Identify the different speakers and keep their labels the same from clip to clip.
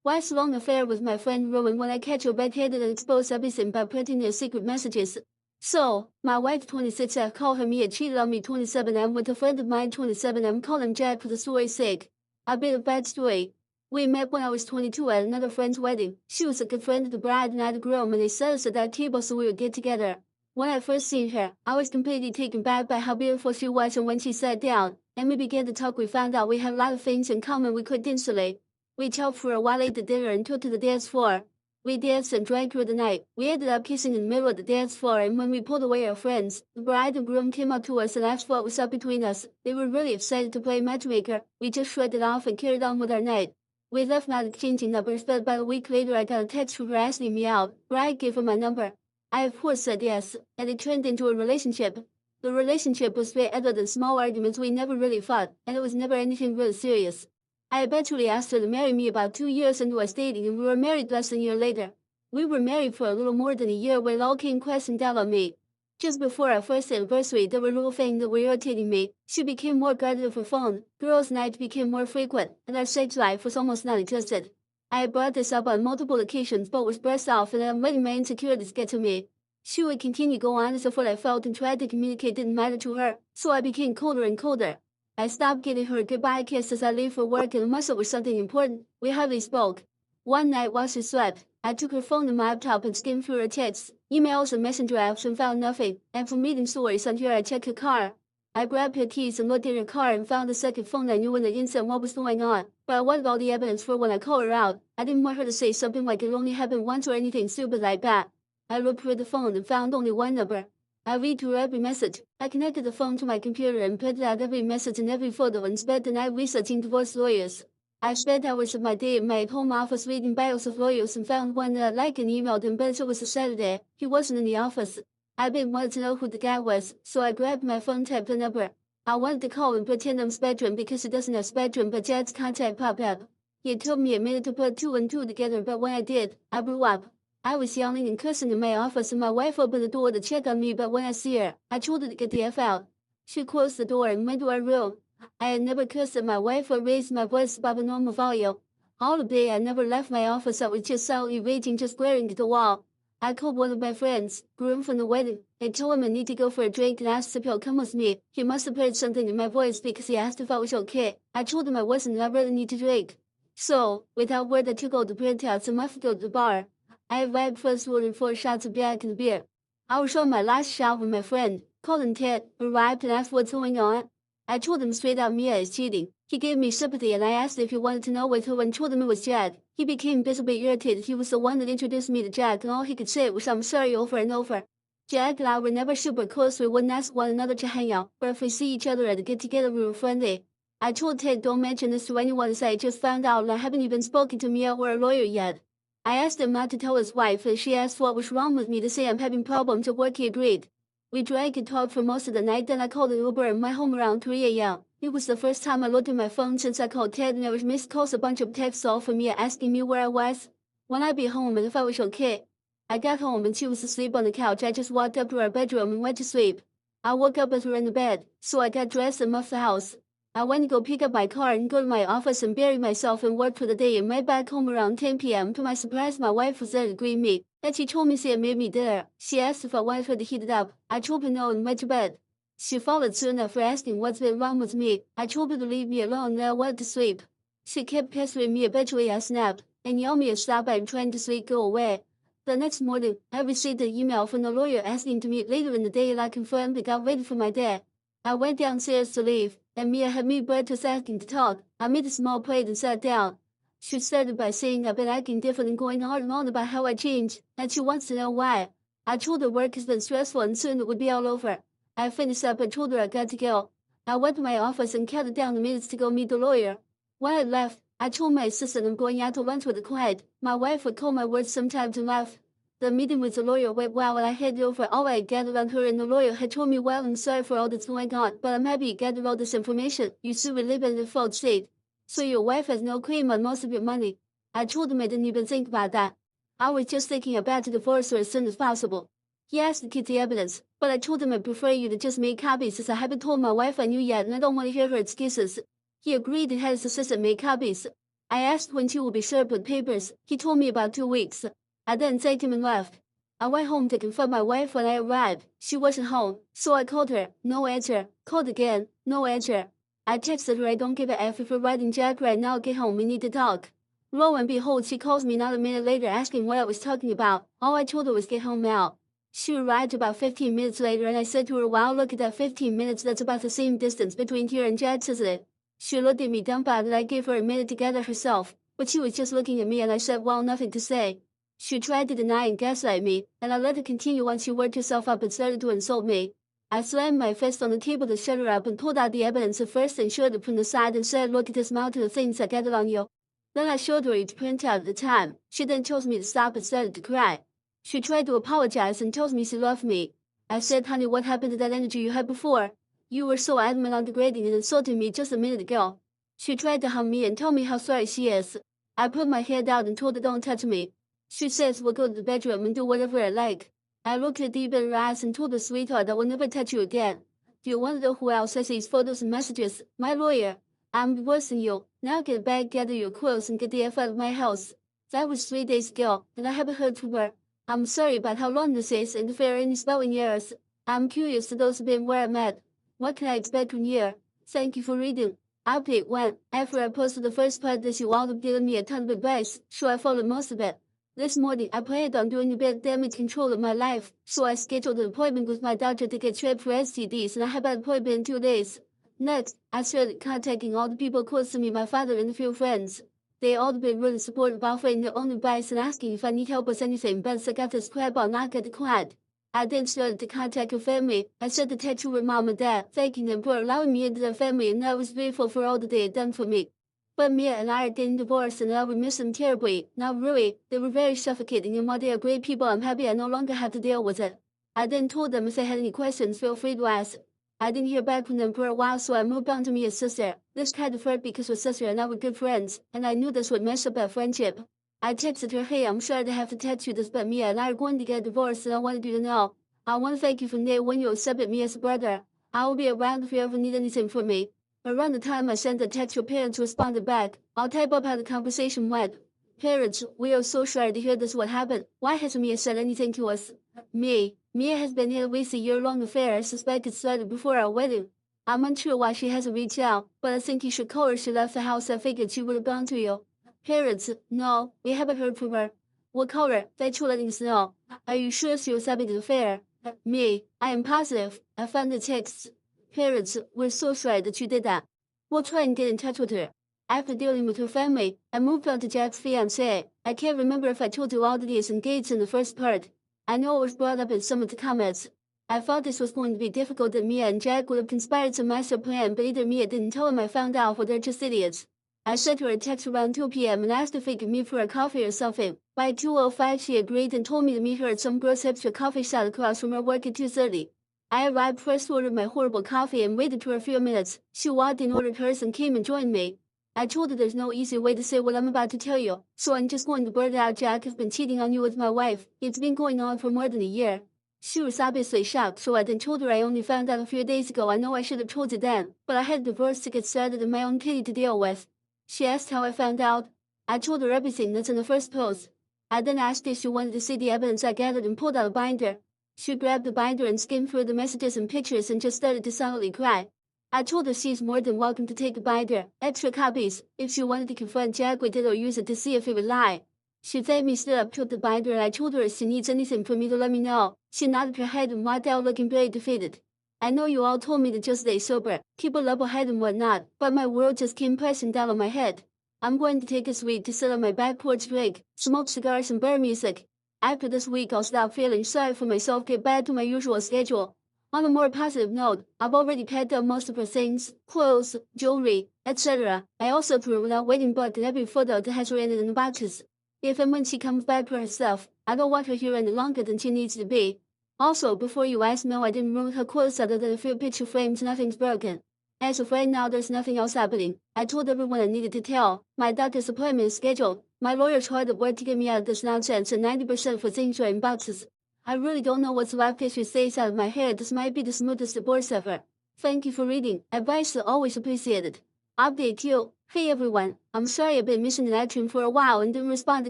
Speaker 1: Wife's long affair with my friend Rowan when I catch her red-handed and expose everything by printing their secret messages. So, my wife 26 I call her Mia cheated on me 27 I'm with a friend of mine 27 I'm call him Jack for the story's sake. A bit of bad story. We met when I was 22 at another friend's wedding. She was a good friend of the bride and I the groom and they set us at that table so we would get together. When I first seen her, I was completely taken back by how beautiful she was and when she sat down, and we began to talk we found out we had a lot of things in common we could instantly. We talked for a while, ate the dinner, and took to the dance floor. We danced and drank through the night. We ended up kissing in the middle of the dance floor, and when we pulled away our friends, the bride and groom came up to us and asked what was up between us. They were really excited to play matchmaker. We just shrugged it off and carried on with our night. We left not exchanging numbers, but about a week later I got a text from her asking me out. Bride gave her my number. I of course said yes, and it turned into a relationship. The relationship was split other than small arguments. We never really fought, and it was never anything really serious. I eventually asked her to marry me about 2 years into us dating and we were married less than a year later. We were married for a little more than a year when it all came crashing down on me. Just before our first anniversary, there were little things that were irritating me. She became more guarded of her phone, girls' nights became more frequent, and our sex life was almost non-existent. I had brought this up on multiple occasions but was brushed off and I'm letting my insecurities get to me. She would continue to go on as if what I felt and tried to communicate didn't matter to her, so I became colder and colder. I stopped giving her a goodbye kiss as I leave for work and unless it was something important, we hardly spoke. One night while she slept, I took her phone and my laptop and skimmed through her texts, emails and messenger apps and found nothing, and from reading stories on here I checked her car. I grabbed her keys and looked in her car and found the second phone I knew in the instant what was going on, but I wanted all the evidence for when I called her out. I didn't want her to say something like it only happened once or anything stupid like that. I looked through the phone and found only one number. I read through every message. I connected the phone to my computer and printed out every message and every photo and spent the night researching divorce lawyers. I spent hours of my day in my home office reading bios of lawyers and found one that I liked and emailed him, but it was a Saturday. He wasn't in the office. I didn't want to know who the guy was, so I grabbed my phone, typed the number. I wanted to call and pretend I'm Spectrum because it doesn't have Spectrum, but Jad's contact popped up. He had told me a minute to put 2 and 2 together, but when I did, I blew up. I was yelling and cursing in my office and my wife opened the door to check on me, but when I see her, I told her to get the F out. She closed the door and went to her room. I had never cursed at my wife or raised my voice above a normal volume. All the day I never left my office. I was just silently raging, just glaring at the wall. I called one of my friends, groom from the wedding, and told him I need to go for a drink and asked if he'll come with me. He must have heard something in my voice because he asked if I was okay. I told him I wasn't and I really need to drink. So, without word I took out the printouts and left to go to the bar. I arrived first ordering 4 shots of Jack and beer. I was on my last shot when my friend, Colin Ted, arrived and asked what's going on. I told him straight out Mia is cheating. He gave me sympathy and I asked if he wanted to know with who and told him it was Jack. He became visibly irritated. He was the one that introduced me to Jack and all he could say was I'm sorry over and over. Jack and I were never super close. We wouldn't ask one another to hang out, but if we see each other at a get-together we were friendly. I told Ted don't mention this to anyone as I just found out and I haven't even spoken to Mia or a lawyer yet. I asked him not to tell his wife and she asked what was wrong with me to say I'm having problems at work. He agreed. We drank and talked for most of the night, then I called an Uber and went home around 3 a.m. It was the first time I looked at my phone since I called Ted and there was missed calls, a bunch of texts all from Mia asking me where I was, when I'd be home and if I was okay. I got home and she was asleep on the couch. I just walked up to her bedroom and went to sleep. I woke up with her in the bed, so I got dressed and left the house. I went to go pick up my car and go to my office and bury myself and work for the day and went back home around 10 p.m. To my surprise, my wife was there to greet me, and she told me she had made me dinner. She asked if I wanted her to heat it up. I told her no and went to bed. She followed soon after asking what's been wrong with me. I told her to leave me alone and I wanted to sleep. She kept pestering me. Eventually I snapped and yelled me to stop. I'm trying to sleep, go away. The next morning, I received an email from the lawyer asking to meet later in the day and I confirmed and got ready for my day. I went downstairs to leave, and Mia had me breakfast asking to talk. I made a small plate and sat down. She started by saying I've been acting different and going on and on about how I changed, and she wants to know why. I told her work has been stressful and soon it would be all over. I finished up and told her I got to go. I went to my office and counted down the minutes to go meet the lawyer. When I left, I told my assistant I'm going out to lunch with a client. My wife would call my words sometimes and laugh. The meeting with the lawyer went well and I handed over all I had gathered on her and the lawyer had told me well I'm sorry for all that's going on, but I'm happy you gathered all this information. You still live in the default state. So your wife has no claim on most of your money. I told him I didn't even think about that. I was just thinking about to divorce her as soon as possible. He asked to keep the evidence, but I told him I'd prefer you to just make copies as I haven't told my wife I knew yet and I don't want to hear her excuses. He agreed and had his assistant make copies. I asked when she would be served with papers. He told me about 2 weeks. I then thanked him and left. I went home to confront my wife when I arrived. She wasn't home, so I called her. No answer. Called again. No answer. I texted her, I don't give a F if you're riding Jack right now, get home, we need to talk. Lo and behold, she calls me not a minute later asking what I was talking about. All I told her was get home now. She arrived about 15 minutes later and I said to her, wow, look at that 15 minutes, that's about the same distance between here and Jack's, isn't it? She looked at me dumbfounded. I gave her a minute to gather herself, but she was just looking at me and I said, well, nothing to say. She tried to deny and gaslight me, and I let her continue once she worked herself up and started to insult me. I slammed my fist on the table to shut her up and pulled out the evidence of first and showed it from the side and said, look at this mountain of things I gathered on you. Then I showed her each printout at the time. She then told me to stop and started to cry. She tried to apologize and told me she loved me. I said, honey, what happened to that energy you had before? You were so adamant on degrading and insulting me just a minute ago. She tried to hug me and tell me how sorry she is. I put my hand out and told her don't touch me. She says we'll go to the bedroom and do whatever I like. I looked her deep in her eyes and told her, sweetheart, I will never touch you again. Do you want to know who else has these photos and messages? My lawyer. I'm divorcing you. Now get back, gather your clothes, and get the F out of my house. That was 3 days ago, and I haven't heard from her. I'm sorry about how long this is and if there are any spelling errors. I'm curious to those who've been where I'm at. What can I expect from here? Thank you for reading. Update 1. After I posted the first part this, you all have given me a ton of advice, so I followed most of it. This morning, I planned on doing a bit of damage control of my life, so I scheduled an appointment with my doctor to get checked for STDs, and I have that appointment in 2 days. Next, I started contacting all the people close to me, my father and a few friends. They all have been really supportive, offering their own advice and asking if I need help with anything, but I got this crap, I'll not get the quad. I then started to contact her family. I sent a text to her mom and dad, thanking them for allowing me into their family, and I was grateful for all that they had done for me. But Mia and I are getting divorced, and I would miss them terribly. Not really. They were very suffocating, and while they are great people, I'm happy I no longer have to deal with it. I then told them if they had any questions, feel free to ask. I didn't hear back from them for a while, so I moved on to Mia's sister. This kind of hurt because her sister and I were good friends, and I knew this would mess up our friendship. I texted her, hey, I'm sorry to have to text you this, but Mia and I are going to get divorced, and I wanted you to know. I want to thank you from day one you accepted me as a brother. I will be around if you ever need anything from me. Around the time I sent the text, your parents responded back. I'll type up how the conversation went. Parents, we are so sorry to hear this what happened. Why hasn't Mia said anything to us? Mia has been here at least a year-long affair. I suspect it started before our wedding. I'm unsure why she hasn't reached out, but I think you should call her. She left the house. I figured she would have gone to you. Parents, no, we haven't heard from her. We'll call her. Thanks for letting us know. Are you sure she was having an affair? I am positive. I found the texts. Parents, we're so sorry that you did that. We'll try and get in touch with her. After dealing with her family, I moved on to Jack's fiancée. I can't remember if I told you all that he is engaged in the first part. I know it was brought up in some of the comments. I thought this was going to be difficult, that Mia and Jack would have conspired some master plan, but either Mia didn't tell him I found out, or they're just idiots. I sent her a text around 2 p.m. and asked if we could meet for a coffee or something. By 2:05 she agreed and told me to meet her at some gross hipster coffee shop across from her work at 2:30. I arrived first, ordered my horrible coffee, and waited for a few minutes. She walked in, ordered hers, and came and joined me. I told her there's no easy way to say what I'm about to tell you, so I'm just going to blurt it out. Jack has been cheating on you with my wife. It's been going on for more than a year. She was obviously shocked, so I then told her I only found out a few days ago. I know I should have told you then, but I had a divorce to get started and my own kitty to deal with. She asked how I found out. I told her everything that's in the first post. I then asked if she wanted to see the evidence I gathered and pulled out a binder. She grabbed the binder and skimmed through the messages and pictures and just started to silently cry. I told her she's more than welcome to take the binder, extra copies, if she wanted to confront Jack with it or use it to see if he would lie. She thanked me, stood up, took the binder, and I told her if she needs anything from me to let me know. She nodded her head and walked out looking very defeated. I know you all told me to just stay sober, keep a level head and whatnot, but my world just came pressing down on my head. I'm going to take this week to sit on my back porch, drink, smoke cigars, and burn music. After this week, I'll stop feeling sorry for myself, get back to my usual schedule. On a more positive note, I've already packed up most of her things, clothes, jewelry, etc. I also threw without waiting but in every photo that has her in it in the boxes. If and when she comes back for herself, I don't want her here any longer than she needs to be. Also, before you ask, no, I didn't ruin her clothes other than a few picture frames. Nothing's broken. As of right now, there's nothing else happening. I told everyone I needed to tell. My doctor's appointment is scheduled. My lawyer's hard at work to get me out of this nonsense, and 90% for things are in boxes. I really don't know what's left if she stays out of my hair. This might be the smoothest divorce ever. Thank you for reading. Advice is always appreciated. Update 2. Hey everyone, I'm sorry I've been missing in action for a while and didn't respond to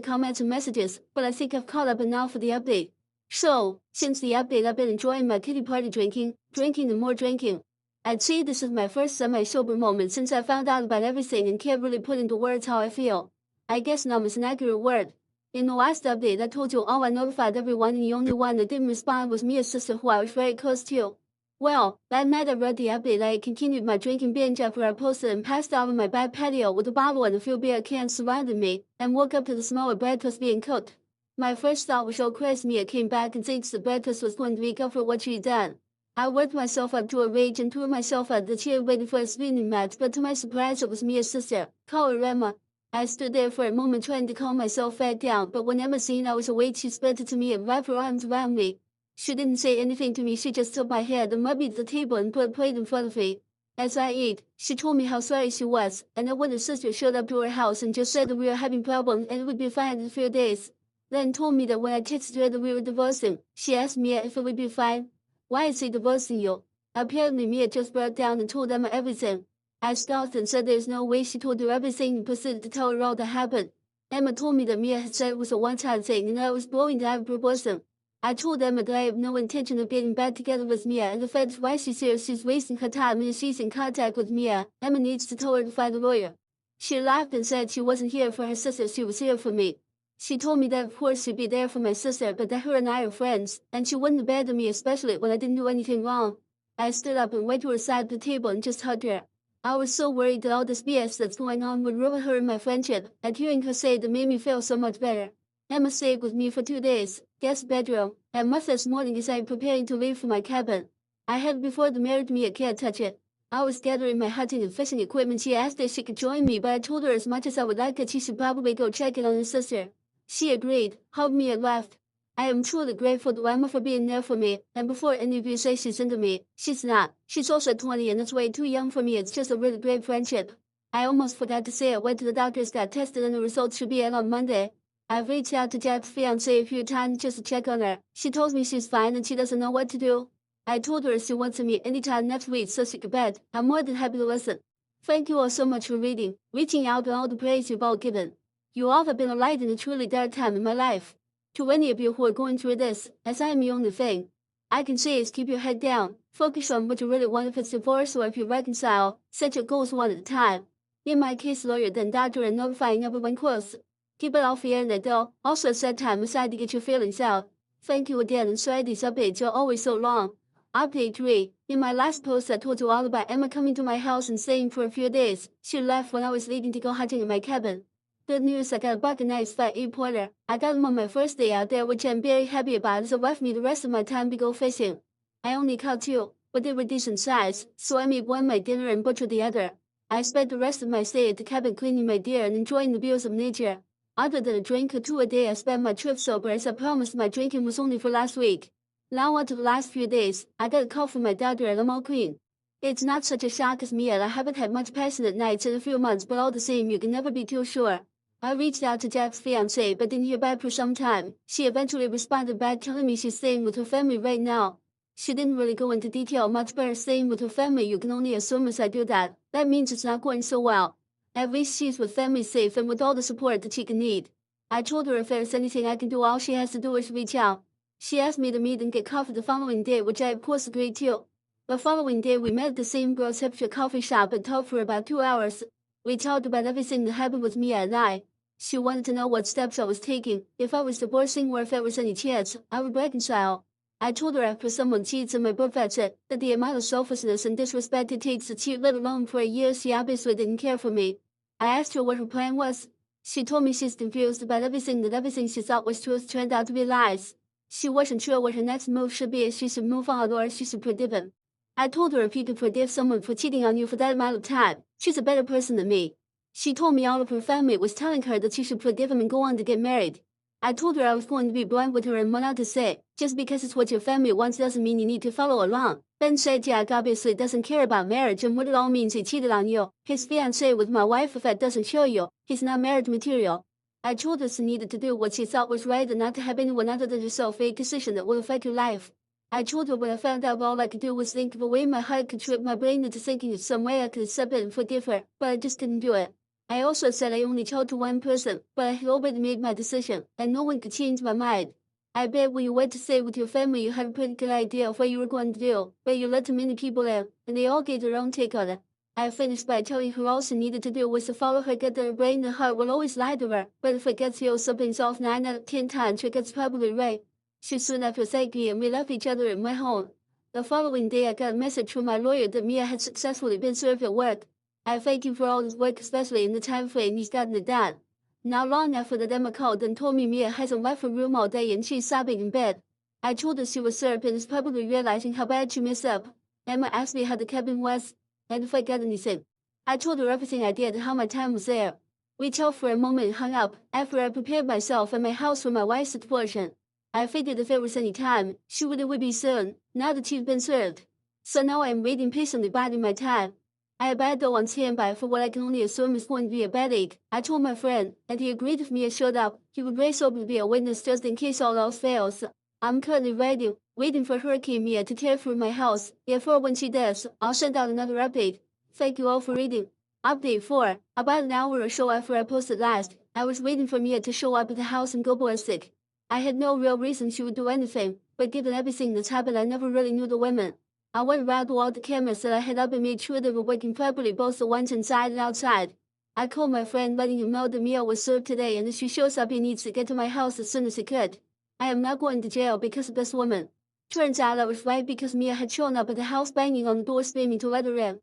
Speaker 1: comments and messages, but I think I've caught up enough for the update. So, since the update I've been enjoying my kitty party drinking and more drinking. I'd say this is my first semi-sober moment since I found out about everything and can't really put into words how I feel. I guess numb is an accurate word. In the last update I told you all I notified everyone and the only one that didn't respond was Mia's sister who I was very close to. Well, that night I read the update. I continued my drinking binge after I posted and passed out on my back patio with a bottle and a few beer cans surrounding me, and woke up to the smell of breakfast being cooked. My first thought was, oh Chris, Mia came back and thinks the breakfast was going to make up for what she'd done. I worked myself up to a rage and threw myself at the chair waiting for a spinning match, but to my surprise it was Mia's sister. Call her Emma. I stood there for a moment trying to calm myself back down, but when Emma seen I was awake she sprinted to me and wrapped her arms around me. She didn't say anything to me, she just took my head and rubbed the table and put a plate in front of me. As I ate, she told me how sorry she was, and that when her sister showed up to her house and just said that we were having problems and it would be fine in a few days. Then told me that when I texted her that we were divorcing, she asked me if it would be fine. Why is he divorcing you? Apparently Mia just broke down and told Emma everything. I stopped and said there's no way she told her everything and proceeded to tell her all that happened. Emma told me that Mia had said it was a one-time thing and that I was blowing out of proportion. I told Emma that I have no intention of getting back together with Mia, and if that's why she's here, she's wasting her time and she's in contact with Mia. Emma needs to tell her to find a lawyer. She laughed and said she wasn't here for her sister, she was here for me. She told me that of course she'd be there for my sister, but that her and I are friends, and she wouldn't abandon me, especially when I didn't do anything wrong. I stood up and went to her side of the table and just hugged her. I was so worried that all this BS that's going on would ruin her and my friendship, and hearing her say that made me feel so much better. Emma stayed with me for 2 days, guest bedroom, and much this morning as I'm preparing to leave for my cabin. I had before the marriage me, I can't touch it. I was gathering my hunting and fishing equipment. She asked if she could join me, but I told her as much as I would like it, she should probably go check in on her sister. She agreed, hugged me and left. I am truly grateful to Emma for being there for me, and before any of you say she's into me, she's not. She's also 20 and it's way too young for me. It's just a really great friendship. I almost forgot to say I went to the doctor's, got tested, and the results should be in on Monday. I've reached out to Jack's fiancée a few times just to check on her. She told me she's fine and she doesn't know what to do. I told her she wants to meet anytime next week so she could bet. I'm more than happy to listen. Thank you all so much for reaching out, and all the praise you've all given. You all have been a light in a truly dark time in my life. To any of you who are going through this, as I am the only thing I can say is keep your head down, focus on what you really want. If it's divorce or if you reconcile, set your goals one at a time. In my case, lawyer then doctor and notifying everyone close. Keep it all fair and though. Also set time aside to get your feelings out. Thank you again and sorry these updates are always so long. Update 3. In my last post I told you all about Emma coming to my house and staying for a few days. She left when I was leaving to go hunting in my cabin. Good news, I got a buck and nice fat reporter. I got him on my first day out there, which I'm very happy about, so left me the rest of my time to go fishing. I only caught 2, but they were decent size, so I made one my dinner and butchered the other. I spent the rest of my stay at the cabin cleaning my deer and enjoying the views of nature. Other than a drink or 2 a day, I spent my trip sober, as I promised. My drinking was only for last week. Now on to the last few days, I got a call from my doctor and I'm all clean. It's not such a shock as me yet. I haven't had much passionate nights in a few months, but all the same you can never be too sure. I reached out to Jack's fiancée but didn't hear back for some time. She eventually responded back telling me she's staying with her family right now. She didn't really go into detail much, but her staying with her family, you can only assume as I do that. That means it's not going so well. At least she's with family safe and with all the support that she can need. I told her if there's anything I can do, all she has to do is reach out. She asked me to meet and get coffee the following day, which I of course agreed to. The following day we met at the same girl's hipster coffee shop and talked for about 2 hours. We talked about everything that happened with Mia and I. She wanted to know what steps I was taking, if I was divorcing or if there was any chance I would reconcile. I told her after someone cheats in my book, that's it, that the amount of selfishness and disrespect it takes to cheat, let alone for a year. She obviously didn't care for me. I asked her what her plan was. She told me she's confused about everything, that everything she thought was truth turned out to be lies. She wasn't sure what her next move should be, if she should move on or if she should forgive him. I told her if you could forgive someone for cheating on you for that amount of time, she's a better person than me. She told me all of her family was telling her that she should forgive him and go on to get married. I told her I was going to be blunt with her and went on to say, just because it's what your family wants doesn't mean you need to follow along. Then said Jack obviously doesn't care about marriage and what it all means. He cheated on you, his fiancée, with my wife. If that doesn't show you, he's not marriage material. I told her she needed to do what she thought was right and not to have anyone other than herself make a decision that will affect her life. I told her when I found out all I could do was think of a way my heart could trip my brain into thinking of some way I could accept it and forgive her, but I just didn't do it. I also said I only told to one person, but I had already made my decision, and no one could change my mind. I bet when you went to stay with your family, you had a pretty good idea of what you were going to do, but you let too many people in, and they all gave their own take on it. I finished by telling her all she needed to do was to follow her gut. Her brain and heart will always lie to her, but if her gut feels something's off 9 out of 10 times, her gut's probably right. She soon after thanked me, and we left each other and went home. The following day, I got a message from my lawyer that Mia had successfully been served at work. I thank him for all his work, especially in the time frame he's gotten it done. Not long after that, Emma called and told me Mia hasn't left her room all day and she's sobbing in bed. I told her she was served and is probably realizing how bad she messed up. Emma asked me how the cabin was and if I got anything. I told her everything I did and how my time was there. We talked for a moment and hung up after I prepared myself and my house for my wife's explosion. I figured if there was any time, she would be soon, now that she's been served. So now I am waiting patiently biding my time. I have bad dough on standby for what I can only assume is going to be a bad egg. I told my friend, and he agreed if Mia showed up, he would race over to be a witness just in case all else fails. I'm currently waiting for Hurricane Mia to tear through my house. Therefore, when she does, I'll send out another update. Thank you all for reading. Update 4. About an hour or so after I posted last, I was waiting for Mia to show up at the house and go ballistic. I had no real reason she would do anything, but given everything that's happened, I never really knew the women. I went around to all the cameras that I had up and made sure they were working properly, both the ones inside and outside. I called my friend letting him know the meal was served today, and if she shows up he needs to get to my house as soon as he could. I am not going to jail because of this woman. Turns out I was right because Mia had shown up at the house banging on the door screaming to let her in.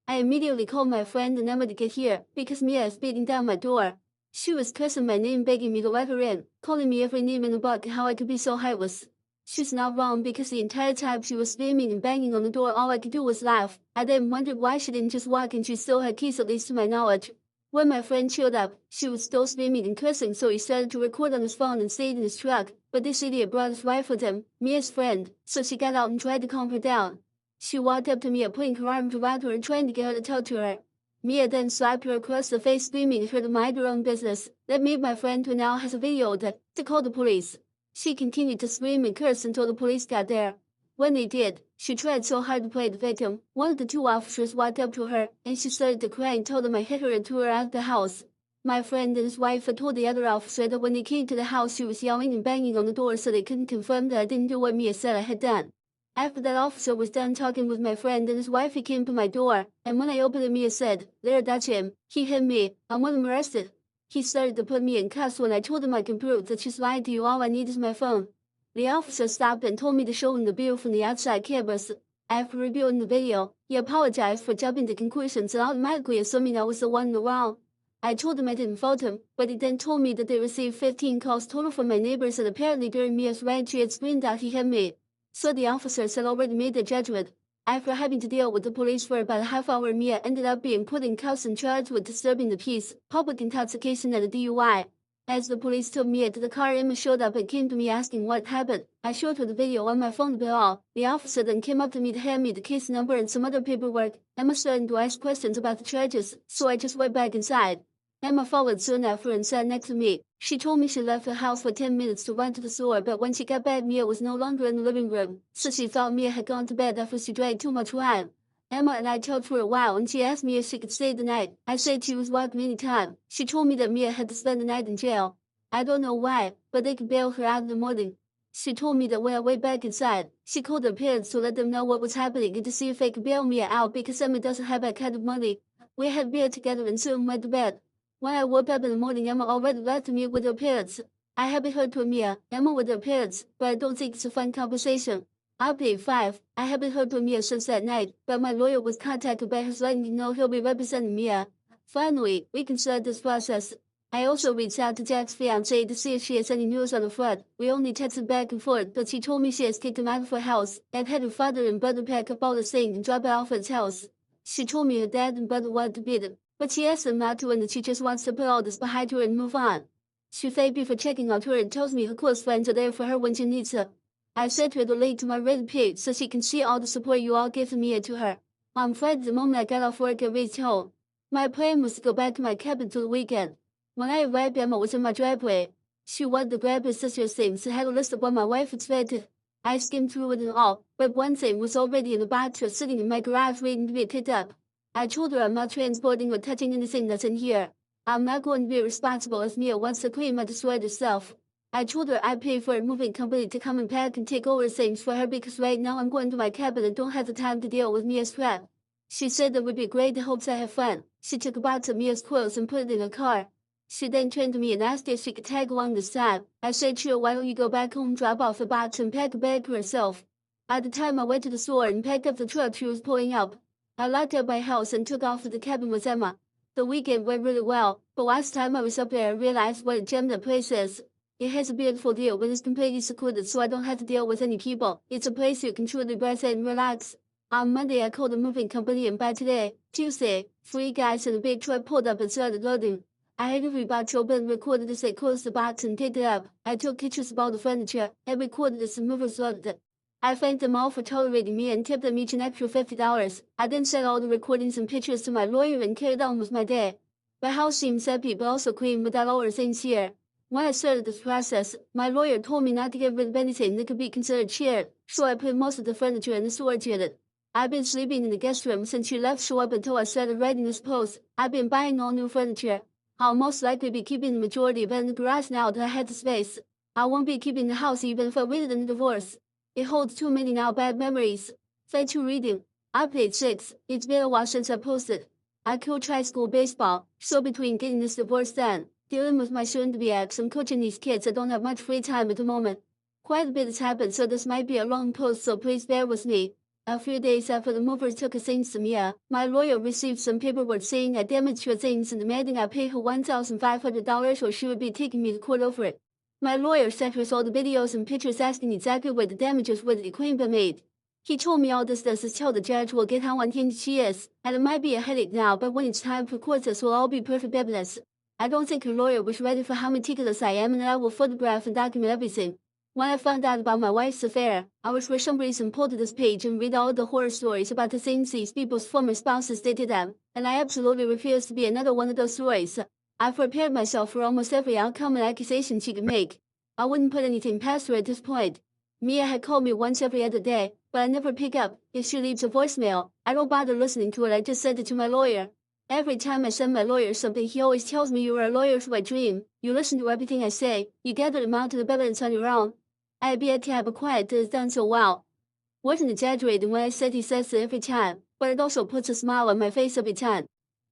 Speaker 1: I immediately called my friend and Emma to get here because Mia is beating down my door. She was cursing my name, begging me to let her in, calling me every name in the book, how I could be so heartless. She's not wrong because the entire time she was screaming and banging on the door, all I could do was laugh. I then wondered why she didn't just walk, and she still had keys, at least to my knowledge. When my friend showed up, she was still screaming and cursing, so he started to record on his phone and stayed in his truck. But this idiot brought his wife with him, Mia's friend, so she got out and tried to calm her down. She walked up to Mia, putting her arms around her and trying to get her to talk to her. Mia then slapped her across the face, screaming at her to mind her own business. That made my friend, who now has a video of that, to call the police. She continued to scream and curse until the police got there. When they did, she tried so hard to play the victim. One of the two officers walked up to her, and she started to cry and told them I hit her and threw her out of the house. My friend and his wife had told the other officer that when they came to the house she was yelling and banging on the door, so they couldn't confirm that I didn't do what Mia said I had done. After that officer was done talking with my friend and his wife, he came to my door, and when I opened it, Mia said, "There, that's him. He hit me. I want him arrested." He started to put me in cuffs. When I told him I can prove that she's lying to you, all I need is my phone. The officer stopped and told me to show him the view from the outside cameras. After reviewing the video, he apologized for jumping to conclusions and automatically assuming I was the one in the wrong. I told him I didn't fault him, but he then told me that they received 15 calls total from my neighbors, and apparently during Mia's rant she had screamed out he hit me. So the officers had already made their judgment. After having to deal with the police for about a half hour, Mia ended up being put in cuffs and charged with disturbing the peace, public intoxication, and a DUI. As the police took Mia to the car, Emma showed up and came to me asking what happened. I showed her the video on my phone to all. The officer then came up to me to hand me the case number and some other paperwork. Emma started to ask questions about the charges, so I just went back inside. Emma followed soon after and sat next to me. She told me she left the house for 10 minutes to run to the store, but when she got back, Mia was no longer in the living room, so she thought Mia had gone to bed after she drank too much wine. Emma and I talked for a while, and she asked me if she could stay the night. I said she was welcome any time. She told me that Mia had to spend the night in jail. I don't know why, but they could bail her out in the morning. She told me that when I went back inside, she called her parents to let them know what was happening and to see if they could bail Mia out because Emma doesn't have that kind of money. We had beer together and soon went to bed. When I woke up in the morning, Emma already left me with her parents. I haven't heard from Mia, Emma with her parents, but I don't think it's a fun conversation. Update 5. I haven't heard from Mia since that night, but my lawyer was contacted by his letting me know he'll be representing Mia. Finally, we can start this process. I also reached out to Jack's fiancée to see if she has any news on the front. We only texted back and forth, but she told me she has kicked him out of her house and had her father and brother pack up all the things and drop it off at his house. She told me her dad and brother wanted to beat him, but she asked them not to and that she just wants to put all this behind her and move on. She thanked me for checking on her and tells me her close friends are there for her when she needs her. I sent her the link to my Reddit page so she can see all the support you all give me and to her. On Friday, the moment I got off work, I reached home. My plan was to go back to my cabin till the weekend. When I arrived, Emma was in my driveway. She wanted to grab her sister's things and had a list of what my wife expected. I skimmed through it and all, but one thing was already in the box or sitting in my garage waiting to be picked up. I told her I'm not transporting or touching anything that's in here. I'm not going to be responsible if Mia wants to claim I destroyed herself. I told her I'd pay for a moving company to come and pack and take over things for her because right now I'm going to my cabin and don't have the time to deal with Mia's crap. She said that would be great and hopes I have fun. She took a box of Mia's clothes and put it in her car. She then turned to me and asked if she could tag along this time. I said sure, why don't you go back home, drop off the box and pack a bag for herself. At the time I went to the store and packed up the truck she was pulling up. I locked up my house and took off to the cabin with Emma. The weekend went really well, but last time I was up there I realized what a gem that place is. It has a beautiful view but it's completely secluded so I don't have to deal with any people. It's a place you can truly breathe in and relax. On Monday I called the moving company and by today, Tuesday, 3 guys in a big truck pulled up and started loading. I had every box open and recorded as they closed the box and picked it up. I took pictures of all the furniture and recorded as the movers loaded it. I thanked them all for tolerating me and tipped them each an extra $50. I then sent all the recordings and pictures to my lawyer and carried on with my day. My house seems empty but also clean without all the things here. When I started this process, my lawyer told me not to get rid of anything that could be considered shared, so I put most of the furniture in the storage unit. I've been sleeping in the guest room since you left, so up until I started writing this post, I've been buying all new furniture. I'll most likely be keeping the majority of it in the garage now that I had the space. I won't be keeping the house even if I waited in the divorce. It holds too many now bad memories. Thanks for reading. Update 6. It's been a while since I posted. I coach high school baseball, so between getting this divorce done, dealing with my soon-to-be ex and coaching these kids I don't have much free time at the moment. Quite a bit has happened so this might be a long post so please bear with me. A few days after the movers took her things to Mia, my lawyer received some paperwork saying I damaged her things and demanding I pay her $1,500 or she would be taking me to court over it. My lawyer sent her all the videos and pictures asking exactly what the damages were that he claimed I made. He told me all this does is tell the judge will get how unhinged she is, and it might be a headache now but when it's time for court this will all be perfect evidence. I don't think her lawyer was ready for how meticulous I am and I will photograph and document everything. When I found out about my wife's affair, I was for some reason pulled to this page and read all the horror stories about the things these people's former spouses did to them, and I absolutely refuse to be another one of those stories. I've prepared myself for almost every outcome and accusation she could make. I wouldn't put anything past her at this point. Mia had called me once every other day, but I never pick up. If she leaves a voicemail, I don't bother listening to it, I just send it to my lawyer. Every time I send my lawyer something he always tells me you are a lawyer's wet dream. You listen to everything I say, you gather the amount of evidence on your own. I'd be a type of quiet that is done so well. Wasn't exaggerating when I said he says it every time, but it also puts a smile on my face every time.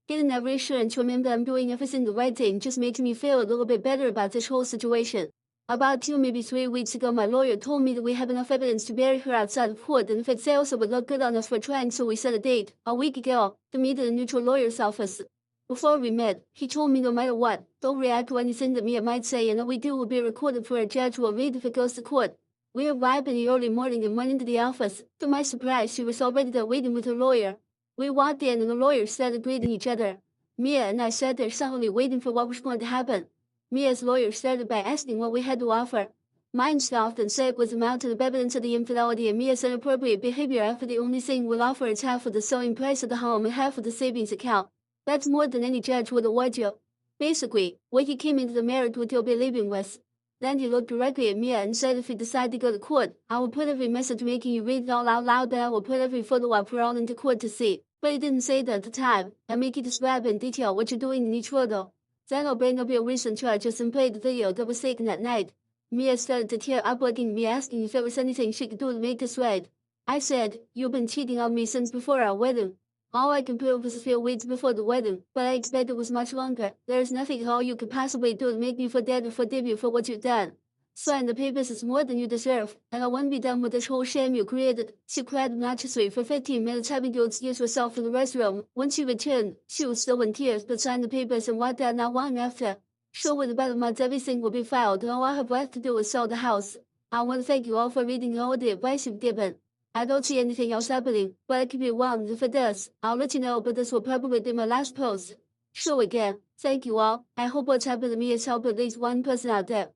Speaker 1: Getting that reassurance from him that I'm doing everything the right thing just makes me feel a little bit better about this whole situation. About 2 maybe 3 weeks ago my lawyer told me that we have enough evidence to bury her outside of court and if it fails it would look good on us for trying so we set a date, a week ago, to meet at a neutral lawyer's office. Before we met, he told me no matter what, don't react to anything that Mia might say and what we do will be recorded for a judge will read if it goes to court. We arrived in the early morning and went into the office. To my surprise she was already there waiting with her lawyer. We walked in and the lawyers started greeting each other. Mia and I sat there silently waiting for what was going to happen. Mia's lawyer started by asking what we had to offer. Mine scoffed and said it was amounted of evidence of the infidelity and Mia's inappropriate behavior after the only thing we'll offer is half of the selling price of the home and half of the savings account. That's more than any judge would award you. Basically, what he came into the marriage with you'll be leaving with. Then he looked directly at Mia and said if we decide to go to court, I will put every message making you read it all out loud but I will put every photo up for all into court to see. But he didn't say that at the time. I make you describe in detail what you're doing in each photo. Then I'll bring up your recent charges and play the video that was taken that night. Mia started to tear up looking at me asking if there was anything she could do to make this right. I said, you've been cheating on me since before our wedding. All I can prove was a few weeks before the wedding, but I expect it was much longer. There is nothing at all you could possibly do to make me forget or forgive you for what you've done. Sign the papers is more than you deserve, and I won't be done with this whole shame you created. She cried obnoxiously for 15 minutes having to excuse herself from the restroom. When she returned, she was still in tears but signed the papers and walked out not long after. Sure, with about a month everything will be filed and all I have left to do is sell the house. I want to thank you all for reading all the advice you've given. I don't see anything else happening, but I could be wrong. If it does, I'll let you know, but this will probably be my last post. So again, thank you all. I hope what's happened to me has helped at least one person out there.